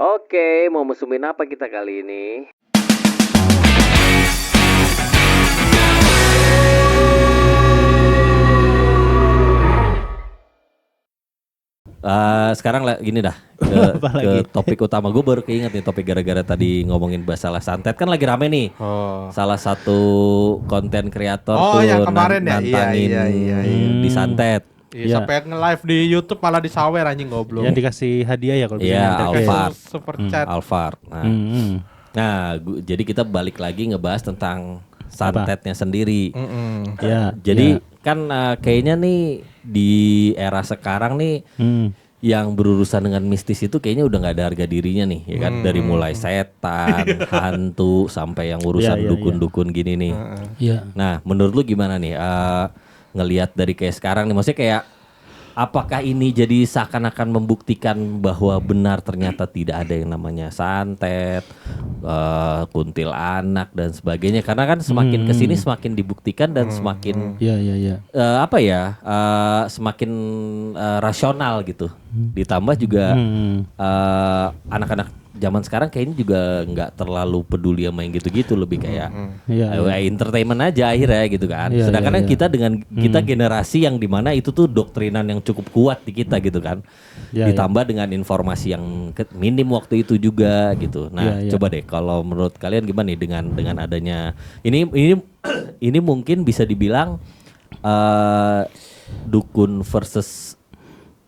Oke, mau musumin apa kita kali ini? Sekarang gini dah ke topik utama. Gue baru keinget nih topik gara-gara tadi ngomongin masalah santet kan lagi rame nih. Salah satu konten kreator tuh yang kemarin nantangin di santet. Iya, sampai nge-live di YouTube malah disawer anjing goblok. Yang dikasih hadiah ya kalau Iya, Alphard. Super chat. Alphard. Nah, jadi kita balik lagi ngebahas tentang santetnya sendiri. Ya, Jadi kan kayaknya nih di era sekarang nih yang berurusan dengan mistis itu kayaknya udah nggak ada harga dirinya nih, ya kan? Dari mulai setan, hantu sampai yang urusan dukun-dukun gini nih. Nah, menurut lu gimana nih? Ngelihat dari kayak sekarang nih, maksudnya kayak apakah ini jadi seakan-akan membuktikan bahwa benar ternyata tidak ada yang namanya santet, kuntilanak dan sebagainya? Karena kan semakin kesini semakin dibuktikan dan semakin semakin rasional gitu. Ditambah juga anak-anak zaman sekarang kayaknya juga nggak terlalu peduli sama yang gitu-gitu, lebih kayak entertainment aja akhirnya gitu kan. Sedangkan kita dengan kita generasi yang dimana itu tuh doktrinan yang cukup kuat di kita gitu kan. Ditambah dengan informasi yang minim waktu itu juga gitu. Nah, coba deh kalau menurut kalian gimana nih dengan adanya ini mungkin bisa dibilang dukun versus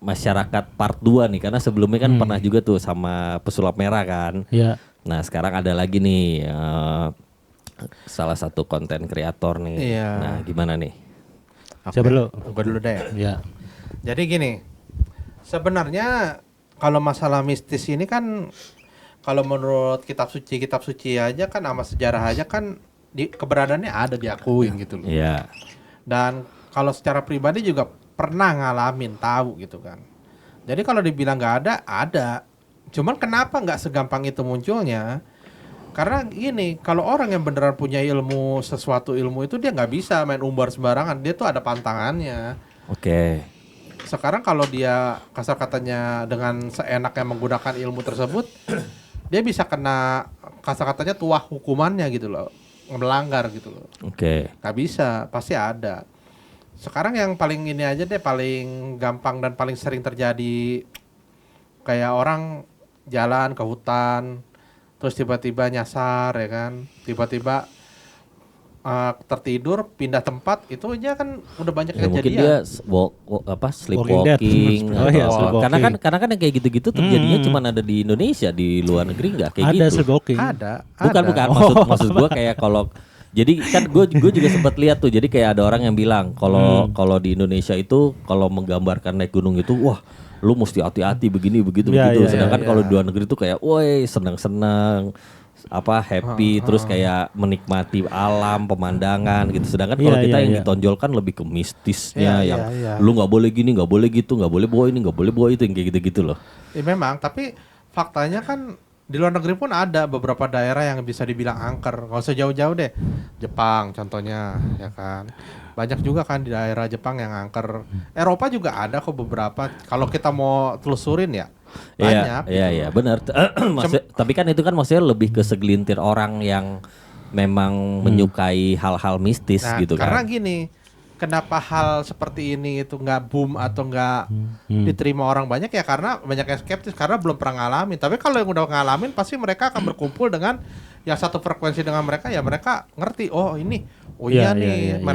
masyarakat part 2 nih, karena sebelumnya kan pernah juga tuh sama pesulap merah kan. Nah, sekarang ada lagi nih salah satu konten kreator nih. Nah, gimana nih? Siapa dulu? Gua dulu deh. Ya. Jadi gini, sebenarnya kalau masalah mistis ini kan, kalau menurut kitab suci aja kan, sama sejarah aja kan keberadaannya ada, diakuin gitu loh. Iya. Dan kalau secara pribadi juga pernah ngalamin, tahu gitu kan. Jadi kalau dibilang nggak ada. Cuman kenapa nggak segampang itu munculnya? Karena gini, kalau orang yang beneran punya sesuatu ilmu itu dia nggak bisa main umbar sembarangan. Dia tuh ada pantangannya. Oke. Sekarang kalau dia kasar katanya dengan seenaknya menggunakan ilmu tersebut, dia bisa kena kasar katanya tuah hukumannya gitu loh, melanggar gitu loh. Oke. Nggak bisa, pasti ada. Sekarang yang paling ini aja deh, paling gampang dan paling sering terjadi, kayak orang jalan ke hutan terus tiba-tiba nyasar ya kan, tiba-tiba tertidur pindah tempat, itu aja kan udah banyak Ya, mungkin kejadian. dia sleepwalking karena kan yang kayak gitu-gitu terjadinya cuma ada di Indonesia, di luar negeri nggak kayak Ada gitu. sleepwalking. Ada. Bukan maksud gue kayak kalau jadi kan gue juga sempat lihat tuh, jadi kayak ada orang yang bilang kalau di Indonesia itu kalau menggambarkan naik gunung itu wah lu mesti hati-hati begini begitu. Sedangkan kalau di luar negeri tuh kayak woi senang-senang happy terus kayak menikmati alam, pemandangan gitu. Sedangkan kalau kita yang ditonjolkan lebih ke mistisnya lu nggak boleh gini, nggak boleh gitu, nggak boleh bawa ini, nggak boleh bawa itu, yang kayak gitu-gitu loh. Memang, tapi faktanya kan di luar negeri pun ada beberapa daerah yang bisa dibilang angker. Nggak usah jauh-jauh deh. Jepang contohnya, ya kan. Banyak juga kan di daerah Jepang yang angker. Eropa juga ada kok beberapa. Kalau kita mau telusurin ya banyak. Iya, benar. Tapi kan itu kan maksudnya lebih ke segelintir orang yang memang menyukai hal-hal mistis gitu kan. Karena gini, kenapa hal seperti ini itu nggak boom atau nggak diterima orang banyak ya karena banyak yang skeptis, karena belum pernah ngalamin. Tapi kalau yang udah ngalamin pasti mereka akan berkumpul dengan yang satu frekuensi dengan mereka, ya mereka ngerti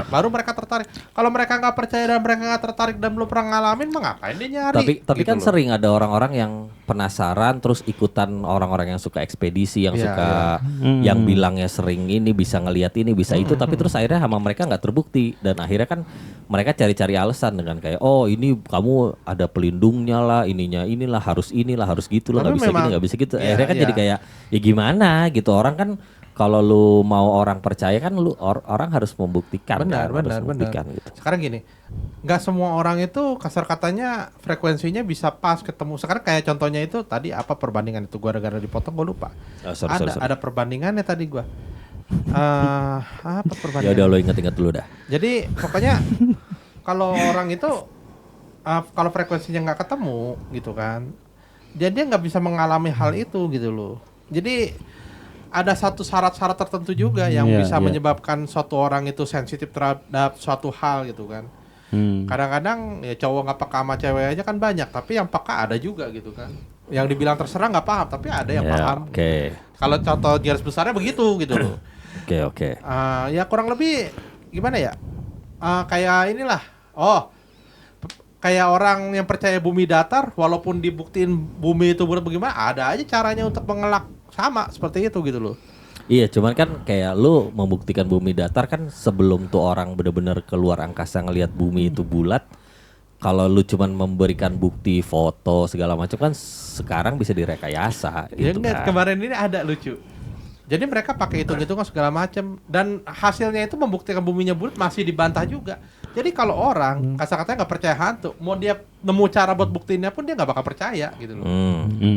baru mereka tertarik. Kalau mereka nggak percaya dan mereka nggak tertarik dan belum pernah ngalamin, mah ngapain dia nyari? Tapi gitu kan sering ada orang-orang yang penasaran terus ikutan orang-orang yang suka ekspedisi, yang suka yang bilangnya sering ini bisa ngelihat ini bisa itu, tapi terus akhirnya sama mereka nggak terbukti, dan akhirnya kan mereka cari-cari alasan dengan kayak ini kamu ada pelindungnya lah, inilah harus gitulah, nggak bisa gini nggak bisa gitu. Akhirnya kan jadi kayak ya gimana gitu. Orang kan kalau lu mau orang percaya kan lu orang harus membuktikan. Benar. Gitu. Sekarang gini, nggak semua orang itu kasar katanya frekuensinya bisa pas ketemu. Sekarang kayak contohnya itu tadi apa perbandingan itu, gua gara-gara dipotong gua lupa. Sorry. Ada perbandingannya tadi gua. Apa perbandingan? Ya udah lo ingat-ingat dulu dah. Jadi pokoknya kalau orang itu kalau frekuensinya nggak ketemu gitu kan, dan dia nggak bisa mengalami hal itu gitu loh. Jadi ada satu syarat-syarat tertentu juga yang bisa menyebabkan suatu orang itu sensitif terhadap suatu hal gitu kan. Kadang-kadang ya cowok nggak peka sama cewek aja kan banyak, tapi yang peka ada juga gitu kan. Yang dibilang terserah nggak paham, tapi ada yang paham. Kalau contoh garis besarnya begitu gitu loh. Oke. Ya kurang lebih gimana ya? Kayak inilah. Kayak orang yang percaya bumi datar, walaupun dibuktiin bumi itu bulat bagaimana, ada aja caranya untuk mengelak sama seperti itu gitu loh. Iya, cuman kan kayak lu membuktikan bumi datar kan sebelum tuh orang benar-benar keluar angkasa ngelihat bumi itu bulat. Kalau lu cuman memberikan bukti foto segala macam kan sekarang bisa direkayasa gitu kan. Kemarin ini ada lucu. Jadi mereka pakai hitung-hitungan segala macam dan hasilnya itu membuktikan buminya bulat masih dibantah juga. Jadi kalau orang kasar-katanya nggak percaya hantu, mau dia nemu cara buat buktiinnya pun dia nggak bakal percaya gitu loh.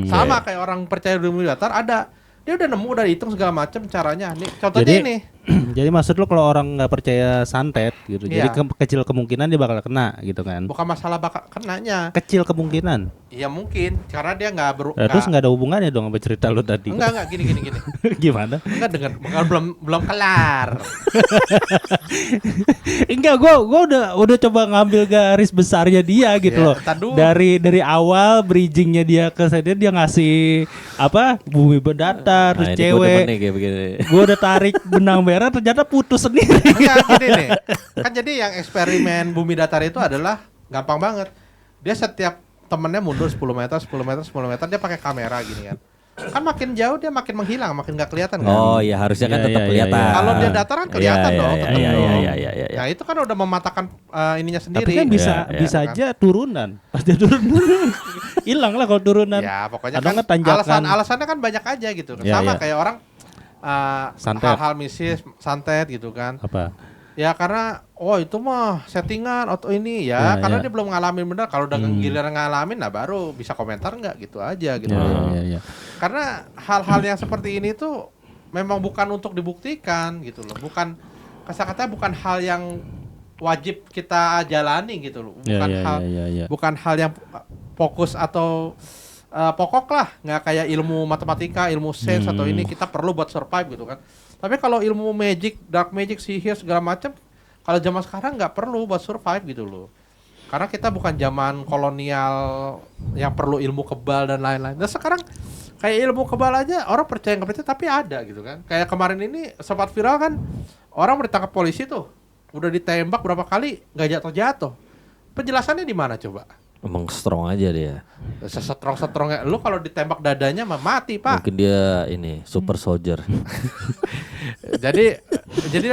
Sama kayak orang percaya bumi datar ada. Dia udah nemu, udah hitung segala macam caranya. Nih contohnya ini. Jadi maksud lo kalau orang nggak percaya santet gitu, jadi kecil kemungkinan dia bakal kena gitu kan? Bukan masalah bakal kenanya. Kecil kemungkinan. Iya mungkin, karena dia nggak terus nggak ada hubungannya dong sama cerita lo tadi. Enggak gini. Gimana? Enggak dengar, belum kelar. Enggak, gua udah coba ngambil garis besarnya dia gitu loh. Dari awal bridgingnya dia ke sana dia ngasih apa bumi berdatar terus cewek. Gua udah tarik benang merah ternyata putus sendiri. Enggak gini nih. Kan jadi yang eksperimen bumi datar itu adalah gampang banget. Dia setiap temennya mundur 10 meter dia pakai kamera gini kan. Kan makin jauh dia makin menghilang, makin nggak kelihatan kan. Oh iya harusnya kan tetap kelihatan. Kalau dia datar kan kelihatan dong. Iya. Nah itu kan udah mematahkan ininya sendiri. Tapi kan bisa aja turunan. Pas dia turun hilang lah kalau turunan. Ya pokoknya kan alasannya kan banyak aja gitu. Sama kayak orang hal-hal mistis santet gitu kan. Apa? Ya karena itu mah settingan atau ini ya karena dia belum ngalamin benar. Kalau udah giliran ngalamin nah baru bisa komentar nggak gitu aja gitu. Karena hal-hal yang seperti ini tuh memang bukan untuk dibuktikan gitu loh. Bukan kata-kata bukan hal yang wajib kita jalani gitu loh. Bukan hal yang fokus atau pokok lah, nggak kayak ilmu matematika, ilmu sains atau ini kita perlu buat survive gitu kan. Tapi kalau ilmu magic, dark magic, sihir segala macam, kalau zaman sekarang nggak perlu buat survive gitu loh. Karena kita bukan zaman kolonial yang perlu ilmu kebal dan lain-lain. Dan sekarang kayak ilmu kebal aja orang percaya nggak percaya tapi ada gitu kan. Kayak kemarin ini sempat viral kan, orang ditangkap polisi tuh, udah ditembak berapa kali nggak jatuh-jatuh. Penjelasannya di mana coba? Emang strong aja dia. Sestrong-strongnya lu kalau ditembak dadanya mah mati, Pak. Mungkin dia ini super soldier. jadi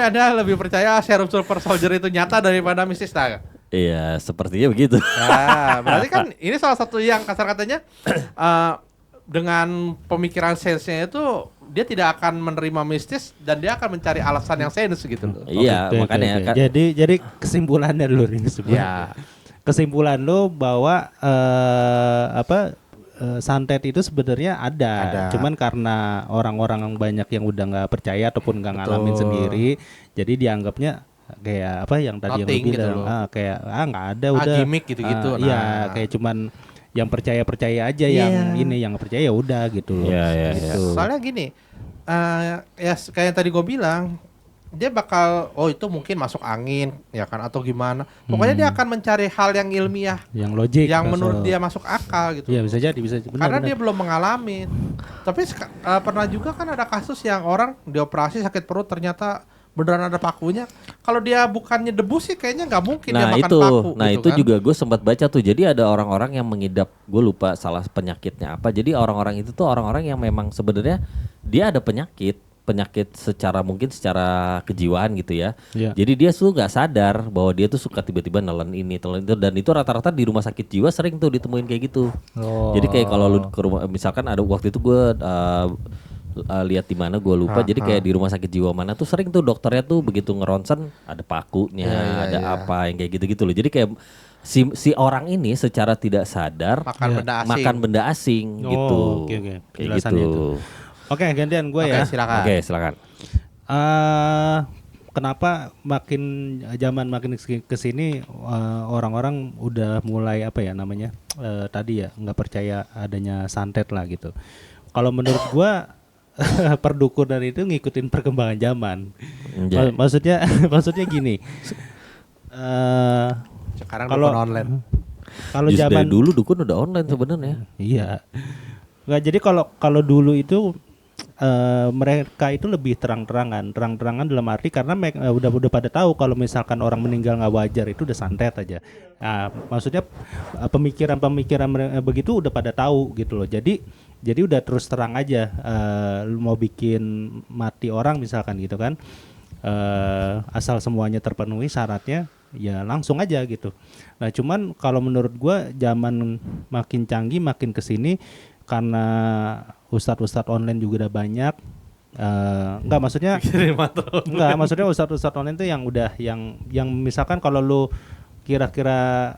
ada lebih percaya serum super soldier itu nyata daripada mistis tak? Iya, sepertinya begitu. Nah, berarti kan ini salah satu yang kasar katanya dengan pemikiran sainsnya itu dia tidak akan menerima mistis dan dia akan mencari alasan yang sains gitu loh. Iya, makanya. Jadi kesimpulannya dulu ini sebenarnya. Kesimpulan lo bahwa santet itu sebenarnya ada, cuman karena orang-orang banyak yang udah nggak percaya ataupun nggak ngalamin sendiri, jadi dianggapnya kayak apa yang tadi yang lo bilang, gitu kayak nggak ada udah gimmick gitu-gitu. Iya, kayak cuman yang percaya aja yang ini, yang nggak percaya ya udah gitu loh. Gitu. Soalnya gini, ya kayak yang tadi gue bilang. Dia bakal itu mungkin masuk angin ya kan atau gimana. Pokoknya dia akan mencari hal yang ilmiah, yang logik, yang menurut dia masuk akal gitu. Iya bisa jadi karena dia belum mengalami. Tapi pernah juga kan ada kasus yang orang dioperasi sakit perut ternyata beneran ada pakunya. Kalau dia bukannya debu sih kayaknya nggak mungkin dia makan paku. Nah gitu itu kan. juga gue sempat baca tuh. Jadi ada orang-orang yang mengidap, gue lupa salah penyakitnya apa. Jadi orang-orang itu tuh orang-orang yang memang sebenarnya dia ada penyakit secara mungkin secara kejiwaan gitu ya. Jadi dia tuh nggak sadar bahwa dia tuh suka tiba-tiba nelen ini, telan itu, dan itu rata-rata di rumah sakit jiwa sering tuh ditemuin kayak gitu. Jadi kayak kalau lu ke rumah, misalkan ada waktu itu gue lihat di mana gue lupa. Jadi kayak di rumah sakit jiwa mana tuh sering tuh dokternya tuh begitu ngeronsen ada pakunya, ada apa yang kayak gitu-gitu loh. Jadi kayak si orang ini secara tidak sadar makan benda asing gitu. Kayak gitu. Oke, gantian gue ya. Silakan. Oke, silakan. kenapa zaman makin kesini orang-orang udah mulai apa ya namanya tadi ya nggak percaya adanya santet lah gitu. Kalau menurut gua perdukunan itu ngikutin perkembangan zaman. Maksudnya gini. Sekarang kalau online. Kalau zaman dulu dukun udah online sebenarnya. Iya. Nggak, jadi kalau dulu itu mereka itu lebih terang-terangan dalam arti karena mereka udah pada tahu kalau misalkan orang meninggal nggak wajar itu udah santet aja. Nah, maksudnya pemikiran begitu udah pada tahu gitu loh. Jadi udah terus terang aja lu mau bikin mati orang misalkan gitu kan. Asal semuanya terpenuhi syaratnya ya langsung aja gitu. Nah, cuman kalau menurut gua zaman makin canggih makin kesini karena ustadz online juga udah banyak. Maksudnya ustadz online itu yang udah yang misalkan kalau lu kira-kira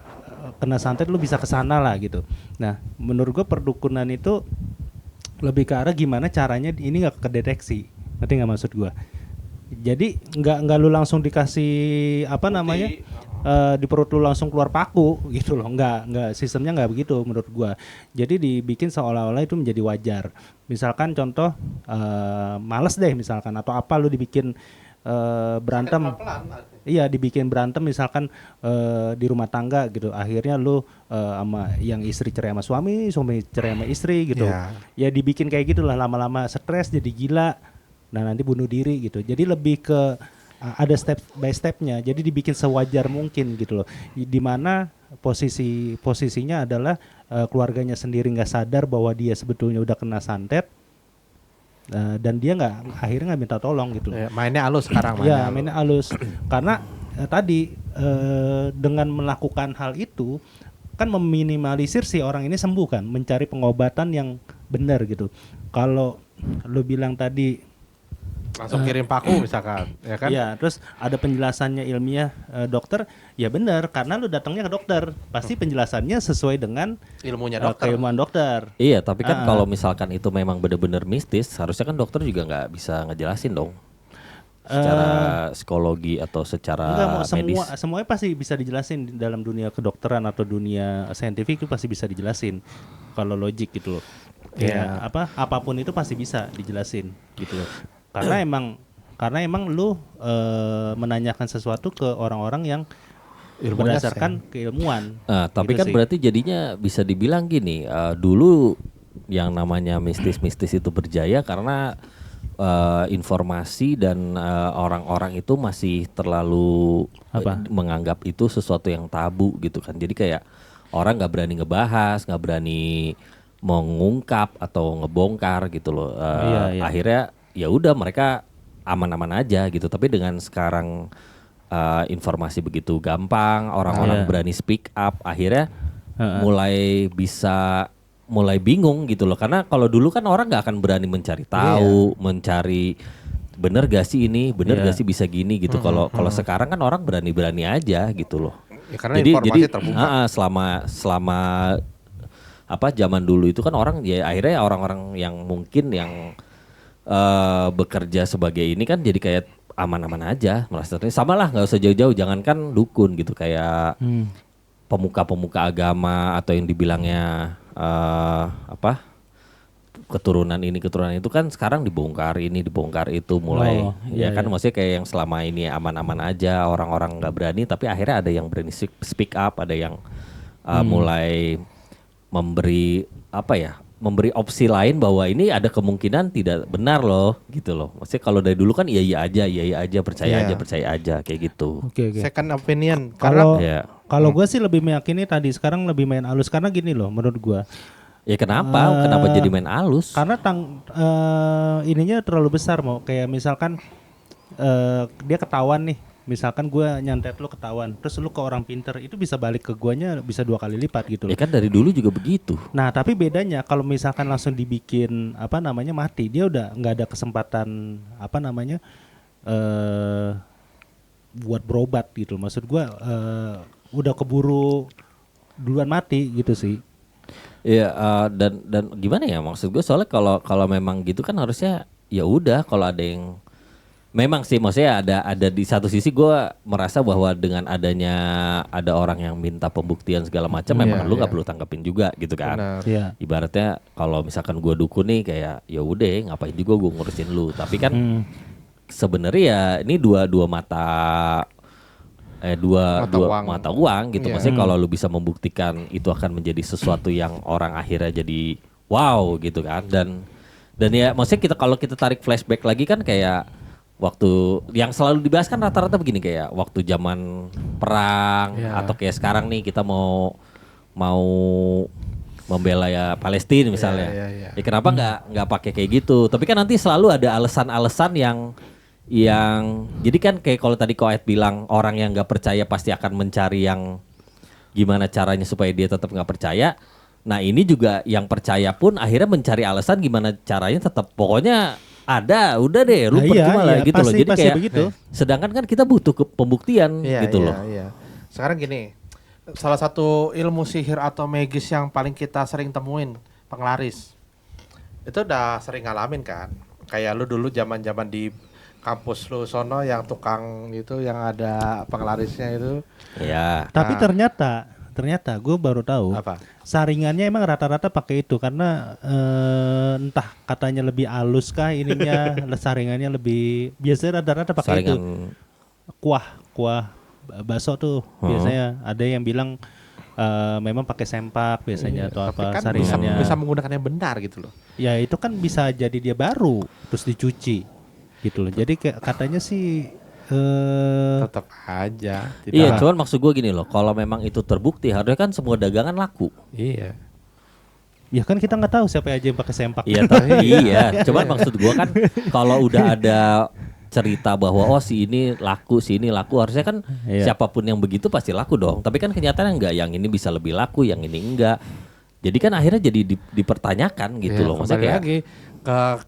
kena santet lu bisa kesana lah gitu. Nah, menurut gua perdukunan itu lebih ke arah gimana caranya ini nggak kedeteksi. Ngerti nggak maksud gua? Jadi nggak lu langsung dikasih apa namanya di perut lu langsung keluar paku gitu loh, nggak sistemnya nggak begitu menurut gua. Jadi dibikin seolah-olah itu menjadi wajar. Misalkan contoh males deh misalkan atau apa lu dibikin berantem, iya dibikin berantem misalkan di rumah tangga gitu. Akhirnya lu sama yang istri cerai sama suami cerai sama istri gitu. Ya dibikin kayak gitulah lama-lama stres jadi gila. Nah nanti bunuh diri gitu. Jadi lebih ke ada step by stepnya. Jadi dibikin sewajar mungkin gitu loh. Di mana posisinya adalah keluarganya sendiri nggak sadar bahwa dia sebetulnya udah kena santet. Dan dia akhirnya nggak minta tolong gitu. Mainnya halus sekarang. Mainnya halus. Karena tadi dengan melakukan hal itu kan meminimalisir si orang ini sembuh kan, mencari pengobatan yang benar gitu. Kalau lu bilang tadi langsung kirim paku misalkan, ya kan? Iya, terus ada penjelasannya ilmiah dokter, ya benar karena lu datangnya ke dokter, pasti penjelasannya sesuai dengan ilmunya dokter. Keilmuan dokter. Iya, tapi kan kalau misalkan itu memang benar-benar mistis, harusnya kan dokter juga nggak bisa ngejelasin dong. Secara psikologi atau secara medis. Semuanya pasti bisa dijelasin dalam dunia kedokteran atau dunia saintifik itu pasti bisa dijelasin. Kalau logik gitu loh. Ya, apapun itu pasti bisa dijelasin gitu loh. Karena emang lu menanyakan sesuatu ke orang-orang yang berdasarkan keilmuan. Tapi gitu kan sih. berarti jadinya bisa dibilang gini, dulu yang namanya mistis-mistis itu berjaya karena informasi dan orang-orang itu masih terlalu menganggap itu sesuatu yang tabu gitu kan. Jadi kayak orang nggak berani ngebahas, nggak berani mengungkap atau ngebongkar gitu loh. Akhirnya ya udah mereka aman-aman aja gitu. Tapi dengan sekarang informasi begitu gampang, orang-orang berani speak up, akhirnya mulai bingung gitu loh. Karena kalau dulu kan orang nggak akan berani mencari tahu, mencari bener gak sih ini, bener gak sih bisa gini gitu. Kalau sekarang kan orang berani-berani aja gitu loh. Ya, karena informasi terbuka. Selama zaman dulu itu kan orang ya akhirnya orang-orang yang mungkin yang bekerja sebagai ini kan jadi kayak aman-aman aja, merasa sama lah, nggak usah jauh-jauh, jangankan dukun gitu, kayak pemuka-pemuka agama atau yang dibilangnya keturunan ini keturunan itu kan sekarang dibongkar ini dibongkar itu mulai maksudnya kayak yang selama ini aman-aman aja, orang-orang nggak berani, tapi akhirnya ada yang berani speak up, ada yang mulai memberi memberi opsi lain bahwa ini ada kemungkinan tidak benar loh gitu loh. Maksudnya kalau dari dulu kan iya aja percaya aja kayak gitu. Okay. Second opinion. Kalau gue sih lebih meyakini tadi, sekarang lebih main halus karena gini loh menurut gue. Ya kenapa jadi main halus? Karena ininya terlalu besar, mau kayak misalkan dia ketahuan nih. Misalkan gue nyantet lu ketahuan, terus lu ke orang pinter, itu bisa balik ke guanya bisa 2 kali lipat gitu. Ya kan dari dulu juga begitu. Nah tapi bedanya kalau misalkan langsung dibikin mati, dia udah nggak ada kesempatan buat berobat gitu. Maksud gue udah keburu duluan mati gitu sih. Iya dan gimana ya, maksud gue soalnya kalau memang gitu kan harusnya ya udah, kalau ada yang Memang sih, maksudnya ada di satu sisi gue merasa bahwa dengan adanya ada orang yang minta pembuktian segala macam, memang lu nggak perlu tangkapin juga gitu kan. Ibaratnya kalau misalkan gue dukun nih kayak ya udah ngapain juga gue ngurusin lu. Tapi kan sebenarnya ya ini dua mata uang gitu. Maksudnya kalau lu bisa membuktikan itu akan menjadi sesuatu yang orang akhirnya jadi wow gitu kan. Dan ya maksudnya kalau kita tarik flashback lagi kan kayak waktu yang selalu dibahas kan rata-rata begini kayak waktu zaman perang atau kayak sekarang nih kita mau membela ya Palestina misalnya. Ya kenapa nggak pakai kayak gitu? Tapi kan nanti selalu ada alasan-alasan yang jadi kan kayak kalau tadi Koet bilang orang yang nggak percaya pasti akan mencari yang gimana caranya supaya dia tetap nggak percaya. Nah ini juga yang percaya pun akhirnya mencari alasan gimana caranya tetap pokoknya ada, udah deh, lu percuma lah gitu loh. Jadi kayak begitu. Sedangkan kan kita butuh pembuktian gitu loh. Iya. Sekarang gini, salah satu ilmu sihir atau magis yang paling kita sering temuin, penglaris. Itu udah sering ngalamin kan. Kayak lu dulu zaman-zaman di kampus lu sono yang tukang itu yang ada penglarisnya itu. Iya. Tapi ternyata gue baru tahu saringannya emang rata-rata pakai itu karena entah katanya lebih halus kah ininya saringannya lebih biasanya rata-rata pakai itu kuah bakso tuh biasanya ada yang bilang memang pakai sempak biasanya atau apa kan saringannya bisa menggunakan yang benar gitu loh ya itu kan bisa jadi dia baru terus dicuci gitu loh jadi katanya sih tetap aja. Iya, cuman maksud gue gini loh, kalau memang itu terbukti, harusnya kan semua dagangan laku. Iya. Ya kan kita nggak tahu siapa aja yang pakai sempak. Iya, iya. Cuman maksud gue kan, kalau udah ada cerita bahwa si ini laku, harusnya kan siapapun yang begitu pasti laku dong. Tapi kan kenyataannya enggak, yang ini bisa lebih laku, yang ini enggak. Jadi kan akhirnya jadi dipertanyakan gitu loh. Maksudnya kayak lagi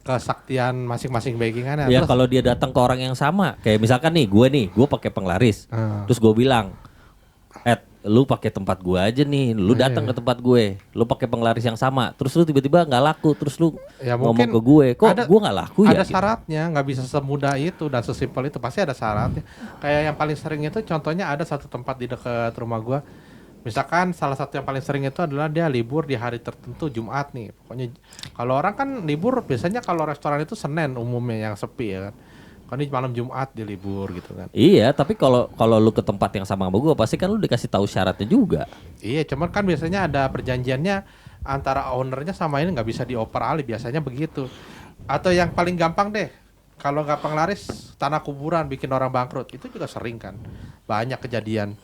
kesaktian masing-masing backingannya. Ya kalau dia datang ke orang yang sama, kayak misalkan gue pakai penglaris, terus gue bilang, lu pakai tempat gue aja nih, lu datang ke tempat gue, lu pakai penglaris yang sama, terus lu tiba-tiba nggak laku, terus lu ngomong ke gue, kok gue nggak laku ya? Ada syaratnya, nggak bisa semudah itu dan sesimpel itu, pasti ada syaratnya. Kayak yang paling sering itu, contohnya ada satu tempat di dekat rumah gue. Misalkan salah satu yang paling sering itu adalah dia libur di hari tertentu Jumat nih. Pokoknya kalau orang kan libur biasanya kalau restoran itu Senin umumnya yang sepi ya kan. Kalau ini malam Jumat dia libur gitu kan. Iya, tapi kalau lu ke tempat yang sama gue pasti kan lu dikasih tahu syaratnya juga. Iya, cuman kan biasanya ada perjanjiannya antara ownernya sama ini nggak bisa dioper alih biasanya begitu. Atau yang paling gampang deh, kalau nggak penglaris tanah kuburan bikin orang bangkrut itu juga sering kan. Banyak kejadian.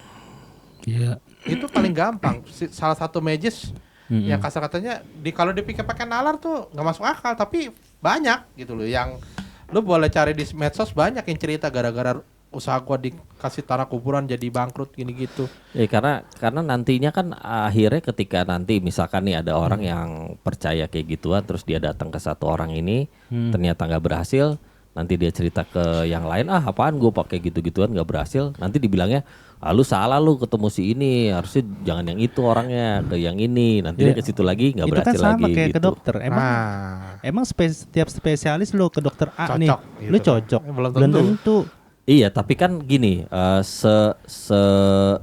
Iya. Itu paling gampang. Salah satu magis yang kasar katanya kalau dipikir pakai nalar tuh nggak masuk akal, tapi banyak gitu loh yang lu boleh cari di medsos banyak yang cerita gara-gara usaha gua dikasih tanah kuburan jadi bangkrut gini gitu. Ya karena nantinya kan akhirnya ketika nanti misalkan nih ada orang yang percaya kayak gituan terus dia datang ke satu orang ini ternyata nggak berhasil, nanti dia cerita ke yang lain apaan gue pakai gitu-gituan nggak berhasil, nanti dibilangnya lu salah lu ketemu si ini, harusnya jangan yang itu orangnya ke yang ini, nanti dia ke situ lagi nggak berhasil lagi. Itu kan sama kayak gitu. Ke dokter, emang setiap spesialis lu ke dokter A cocok, nih, gitu. Lu cocok, belum tentu. Iya, tapi kan gini,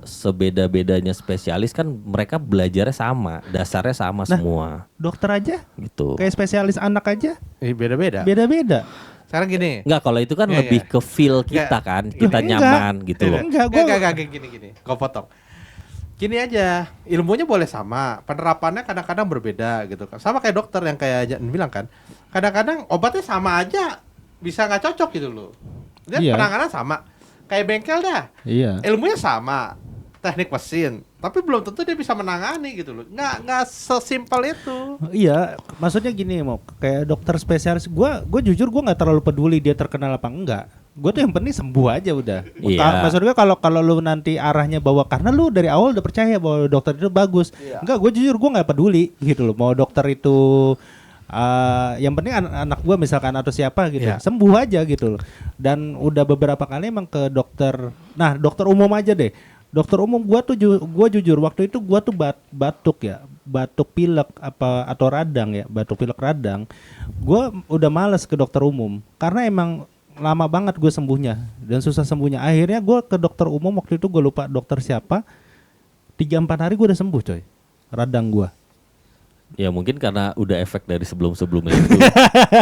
sebeda-bedanya spesialis kan mereka belajarnya sama, dasarnya sama semua. Dokter aja, gitu. Kayak spesialis anak aja, beda-beda. Beda-beda. Sekarang gini. Enggak, kalau itu kan lebih ke feel kita kan, kita nyaman gitu loh. Enggak, gini. Gue potong. Gini aja, ilmunya boleh sama, penerapannya kadang-kadang berbeda gitu kan. Sama kayak dokter yang kayak Jan bilang kan, kadang-kadang obatnya sama aja bisa nggak cocok gitu loh. Dia penanganan sama, kayak bengkel dah. Iya. Ilmunya sama, teknik mesin, tapi belum tentu dia bisa menangani gitu loh. Nggak sesimpel itu. Iya, maksudnya gini mau kayak dokter spesialis. Gue jujur gue nggak terlalu peduli dia terkenal apa enggak. Gue tuh yang penting sembuh aja udah. Iya. Maksudnya kalau lu nanti arahnya bahwa karena lu dari awal udah percaya bahwa dokter itu bagus. Iya. Enggak, gue jujur gue nggak peduli gitu loh. Mau dokter itu yang penting anak gue misalkan atau siapa gitu sembuh aja gitu loh. Dan udah beberapa kali emang ke dokter. Nah dokter umum aja deh. Dokter umum gue jujur waktu itu gue tuh batuk pilek atau radang ya, batuk pilek radang. Gue udah males ke dokter umum karena emang lama banget gue sembuhnya dan susah sembuhnya. Akhirnya gue ke dokter umum waktu itu, gue lupa dokter siapa. 3-4 hari gue udah sembuh coy, radang gue. Ya mungkin karena udah efek dari sebelum-sebelumnya itu.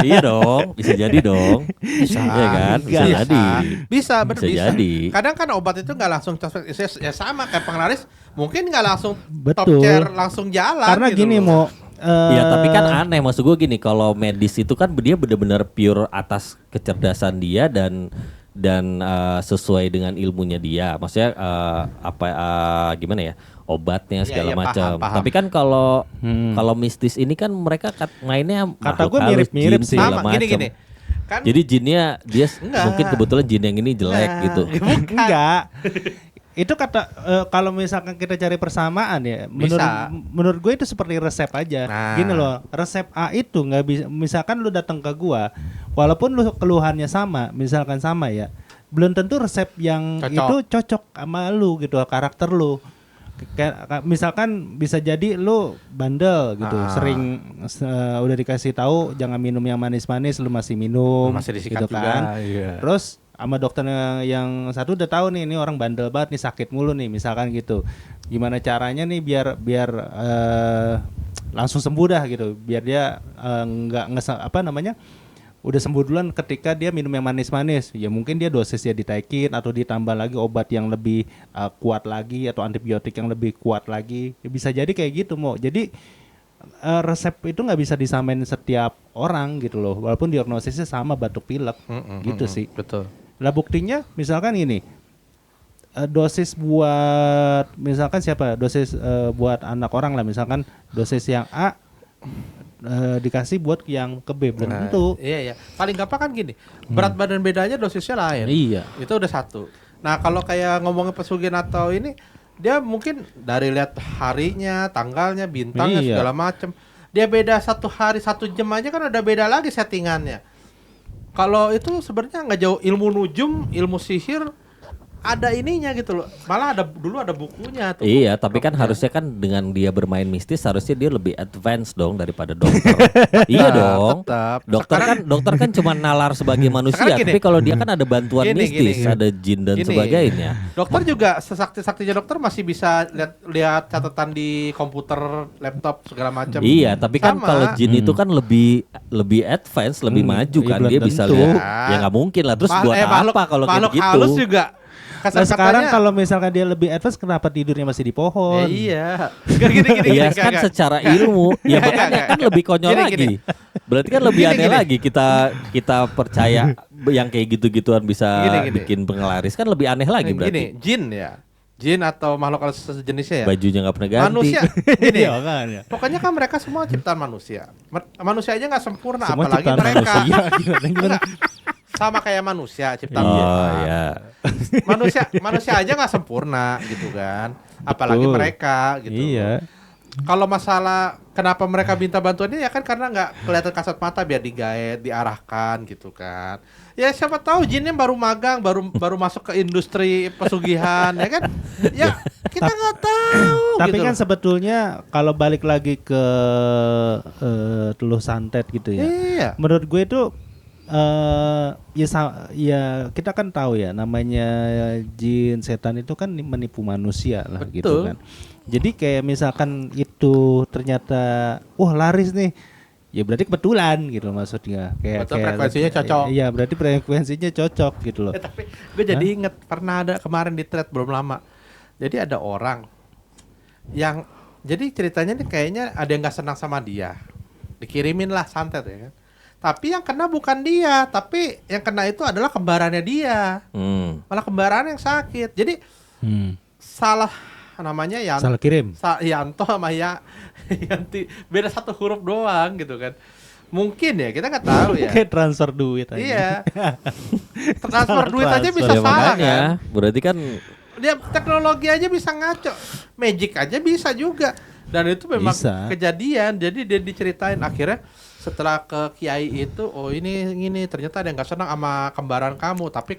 Iya dong, bisa jadi dong. Bisa, iya kan? Bisa jadi. Bisa. Jadi. Kadang kan obat itu nggak langsung ya sama kayak penglaris, mungkin nggak langsung top Betul. chair langsung jalan. Karena gitu gini loh. Iya tapi kan aneh, maksud gue gini, kalau medis itu kan dia benar-benar pure atas kecerdasan dia dan sesuai dengan ilmunya dia. Maksudnya gimana ya? Obatnya segala macam. Tapi kan kalau mistis ini kan mereka mainnya kata gue mirip-mirip sih. Sama gini. Kan jadi jinnya dia mungkin kebetulan jin yang ini jelek gitu. Enggak. Itu kata kalau misalkan kita cari persamaan ya, menurut gue itu seperti resep aja. Gini loh, resep A itu nggak bisa. Misalkan lu datang ke gua, walaupun lu keluhannya sama, misalkan sama ya, belum tentu resep yang itu cocok sama lu gitu, karakter lu. Misalkan bisa jadi lu bandel gitu, sering udah dikasih tahu jangan minum yang manis-manis, lu masih minum, masih disikat gitu kan. juga, iya. Terus sama dokter yang satu udah tahu nih, ini orang bandel banget nih, sakit mulu nih, misalkan gitu. Gimana caranya nih biar langsung sembuh dah gitu, biar dia udah sembuh duluan ketika dia minum yang manis-manis. Ya mungkin dia dosisnya ditaikin atau ditambah lagi obat yang lebih kuat lagi atau antibiotik yang lebih kuat lagi. Ya bisa jadi kayak gitu Mo. Jadi resep itu nggak bisa disamain setiap orang gitu loh. Walaupun diagnosisnya sama batuk pilek gitu sih. Betul. Lah buktinya misalkan ini dosis buat misalkan siapa? Dosis buat anak orang lah, misalkan dosis yang A dikasih buat yang ke B, belum tentu. Iya. Paling gampang kan gini, berat badan bedanya dosisnya lain. Iya. Itu udah satu. Nah kalau kayak ngomongin pesugihan atau ini, dia mungkin dari lihat harinya, tanggalnya, bintangnya segala macem. Dia beda 1 hari 1 jam aja kan udah beda lagi settingannya. Kalau itu sebenarnya nggak jauh, ilmu nujum, ilmu sihir ada ininya gitu loh. Malah dulu ada bukunya tuh. Iya, tapi kan harusnya kan dengan dia bermain mistis harusnya dia lebih advance dong daripada dokter. Iya dong. Tetap. Dokter kan cuma nalar sebagai manusia, tapi kalau dia kan ada bantuan mistis, ada jin dan sebagainya. Dokter juga sesakti-saktinya dokter masih bisa lihat catatan di komputer, laptop segala macam. Iya, tapi kan kalau jin itu kan lebih advance, lebih maju kan, dia bisa lihat. Ya nggak mungkin lah. Terus buat apa kalau kayak gitu? Halus juga. Nah sekarang kalau misalkan dia lebih advance, kenapa tidurnya masih di pohon? Iya. Gini. Iya kan secara ilmu, ya makanya kan lebih konyol lagi. Berarti kan lebih aneh lagi kita percaya yang kayak gitu-gituan bisa bikin penglaris, kan lebih aneh lagi berarti. Jin atau makhluk sejenisnya ya. Bajunya nggak pernah ganti. Manusia gini. Pokoknya kan mereka semua ciptaan manusia. Manusia aja nggak sempurna, semua apalagi mereka. Gimana? Sama kayak manusia ciptaan. Iya. Manusia aja nggak sempurna gitu kan. Apalagi mereka gitu. Iya. Kalau masalah kenapa mereka minta bantuannya ya kan karena nggak kelihatan kasat mata, biar digaet, diarahkan gitu kan. Ya siapa tahu jinnya baru magang, baru masuk ke industri pesugihan ya kan. Ya kita nggak tahu. Tapi gitu kan sebetulnya kalau balik lagi ke Teluh Santet gitu ya. Iya. Menurut gue itu ya kita kan tahu ya, namanya jin setan itu kan menipu manusia lah. Betul. Gitu kan. Jadi kayak misalkan itu ternyata laris nih, ya berarti kebetulan gitu maksudnya. Kayak frekuensinya cocok. Iya, berarti frekuensinya cocok gitu loh. Tapi gue jadi inget pernah ada kemarin di thread belum lama. Jadi ada orang yang jadi ceritanya nih kayaknya ada yang nggak senang sama dia, dikirimin lah santet ya kan. Tapi yang kena bukan dia, tapi yang kena itu adalah kembarannya dia. Malah kembaran yang sakit. Jadi salah namanya salah kirim. Yanto sama Yanti, beda 1 huruf doang gitu kan. Mungkin ya, kita nggak tahu ya. Kayak transfer duit aja. Iya. Transfer duit aja bisa salah kan. Berarti kan dia teknologi aja bisa ngaco. Magic aja bisa juga. Dan itu memang kejadian. Jadi dia diceritain akhirnya setelah ke kiai itu, ini ternyata ada yang nggak senang sama kembaran kamu, tapi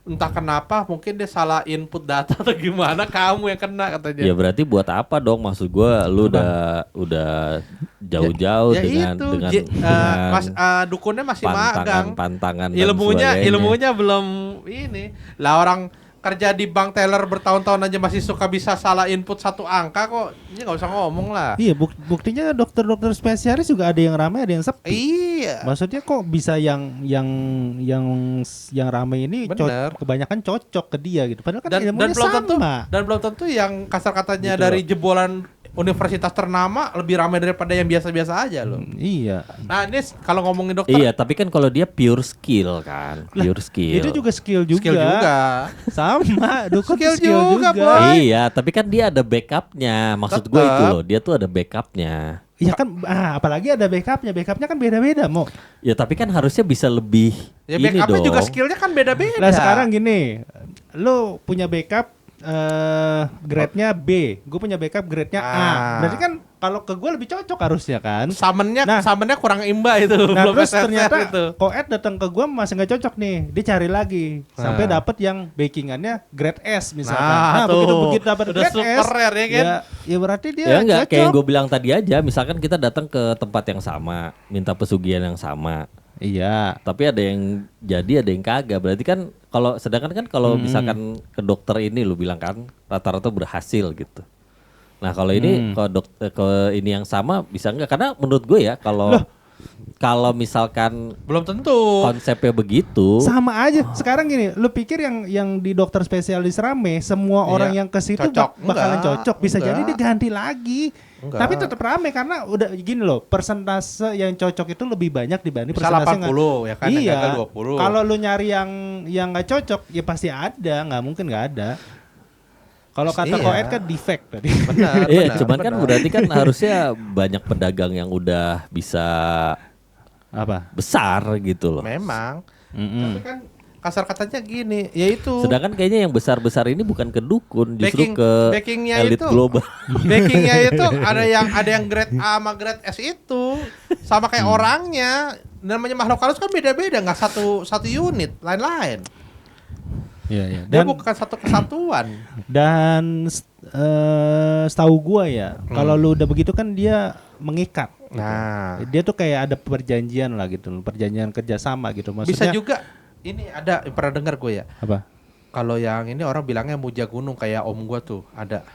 entah kenapa mungkin dia salah input data atau gimana, kamu yang kena katanya. Ya berarti buat apa dong, maksud gue lu udah jauh-jauh dengan dukunnya masih magang. Pantangan ilmunya belum ini. Lah orang kerja di bank teller bertahun-tahun aja masih suka bisa salah input satu angka kok. Ini nggak usah ngomong lah. Iya, buktinya dokter-dokter spesialis juga ada yang ramai, ada yang sepi. Iya. Maksudnya kok bisa yang ramai ini kebanyakan cocok ke dia gitu. Padahal kan ilmunya sama. Dan belum tentu yang kasar katanya gitu dari jebolan universitas ternama lebih ramai daripada yang biasa-biasa aja loh. Iya. Nah ini kalau ngomongin dokter. Iya, tapi kan kalau dia pure skill kan, pure skill. Itu juga skill juga. Skill juga. Sama, dukun skill juga. Iya, tapi kan dia ada backupnya. Maksud gue itu loh, dia tuh ada backupnya. Iya kan, apalagi ada backupnya. Backupnya kan beda-beda, Mo. Ya tapi kan harusnya bisa lebih. Ya backupnya juga skillnya kan beda-beda. Nah sekarang gini, lo punya backup grade-nya B, gue punya backup grade-nya A. Berarti kan kalau ke gue lebih cocok harusnya kan. Summonnya kurang imba itu. Nah terus ternyata Koed datang ke gue masih nggak cocok nih, dia cari lagi sampai dapat yang backingannya grade S misalkan. Nah begitu dapat grade S, rare, ya kan? Ya berarti dia ya enggak, cocok. kayak yang gue bilang tadi aja, misalkan kita datang ke tempat yang sama, minta pesugihan yang sama. Iya. Tapi ada yang jadi, ada yang kagak. Berarti kan sedangkan kan kalau misalkan ke dokter ini lu bilang kan rata-rata berhasil gitu. Nah kalau ini ke ini yang sama bisa enggak? Karena menurut gue ya kalau misalkan belum tentu konsepnya begitu. Sama aja. Sekarang gini, lu pikir yang di dokter spesialis rame, semua orang yang ke situ bakalan cocok. Bisa jadi diganti lagi. Tapi tetap rame karena udah gini loh, persentase yang cocok itu lebih banyak dibanding persentase 80 ya kan, iya, yang gagal 20. Kalau lu nyari yang nggak cocok ya pasti ada, nggak mungkin nggak ada. Kalau kata Koed kan defect tadi. Iya, cuman kan berarti kan harusnya banyak pedagang yang udah bisa besar gitu loh. Memang. Tapi kan kasar katanya gini, yaitu. Sedangkan kayaknya yang besar-besar ini bukan ke dukun, justru ke elit global. Backingnya itu ada yang grade A sama grade S itu sama kayak orangnya. Namanya makhluk halus kan beda-beda, nggak satu unit, lain-lain. Iya. Dia bukan satu kesatuan. Dan setahu gua ya, kalau lu udah begitu kan dia mengikat. Nah, dia tuh kayak ada perjanjian lah gitu, perjanjian kerjasama gitu. Maksudnya bisa juga. Ini ada pernah dengar gue ya. Apa? Kalau yang ini orang bilangnya muja gunung kayak om gue tuh ada.